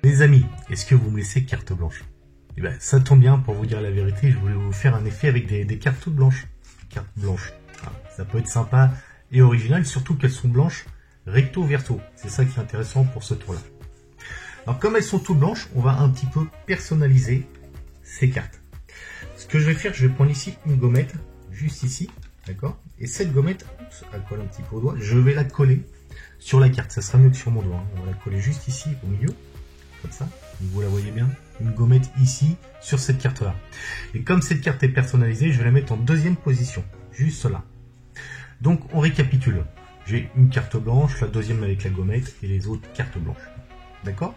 Les amis, est-ce que vous me laissez carte blanche? Eh ben, ça tombe bien, pour vous dire la vérité, je voulais vous faire un effet avec des cartes blanches. Cartes blanches. Ah, ça peut être sympa et original, surtout qu'elles sont blanches recto verso. C'est ça qui est intéressant pour ce tour-là. Alors comme elles sont toutes blanches, on va un petit peu personnaliser ces cartes. Ce que je vais faire, je vais prendre ici une gommette, juste ici, d'accord? Et cette gommette, elle colle un petit peu au doigt, je vais la coller sur la carte. Ça sera mieux que sur mon doigt, hein. On va la coller juste ici, au milieu, comme ça. Vous la voyez bien, une gommette ici, sur cette carte-là. Et comme cette carte est personnalisée, je vais la mettre en deuxième position, juste là. Donc on récapitule. J'ai une carte blanche, la deuxième avec la gommette, et les autres cartes blanches. D'accord?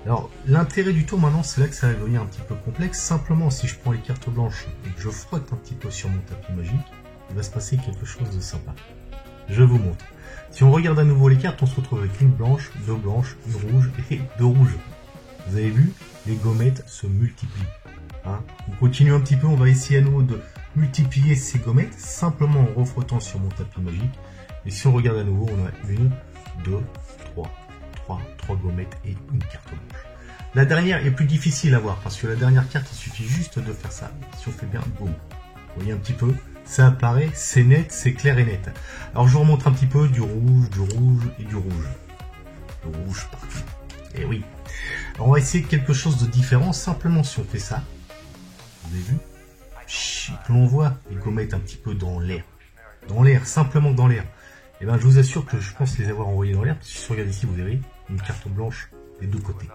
Alors, l'intérêt du tour maintenant, c'est là que ça va devenir un petit peu complexe. Simplement, si je prends les cartes blanches et que je frotte un petit peu sur mon tapis magique, il va se passer quelque chose de sympa. Je vous montre. Si on regarde à nouveau les cartes, on se retrouve avec une blanche, deux blanches, une rouge et deux rouges. Vous avez vu, les gommettes se multiplient. Hein, on continue un petit peu, on va essayer à nouveau de multiplier ces gommettes, simplement en refrottant sur mon tapis magique. Et si on regarde à nouveau, on a une, deux, trois gommettes et une carte blanche. La dernière est plus difficile à voir parce que la dernière carte, il suffit juste de faire ça. Si on fait bien, boum. Vous voyez un petit peu, ça apparaît, c'est net, c'est clair et net. Alors je vous remontre un petit peu du rouge et du rouge. Le rouge partout. Et oui. Alors on va essayer quelque chose de différent. Simplement si on fait ça, vous avez vu, que l'on voit les gommettes un petit peu dans l'air. Dans l'air, simplement dans l'air. Et bien je vous assure que je pense les avoir envoyés dans l'air. Si on regarde ici, vous avez une carte blanche des deux côtés.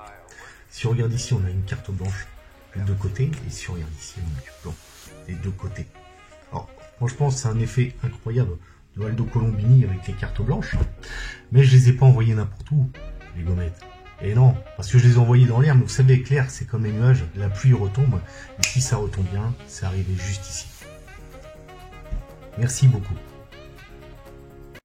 Si on regarde ici, on a une carte blanche des deux côtés. Et si on regarde ici, on a du blanc des deux côtés. Alors, franchement, c'est un effet incroyable de Aldo Colombini avec les cartes blanches. Mais je les ai pas envoyées n'importe où, les gommettes. Et non, parce que je les ai envoyées dans l'air. Mais vous savez, clair, c'est comme les nuages. La pluie retombe. Et si ça retombe bien, c'est arrivé juste ici. Merci beaucoup.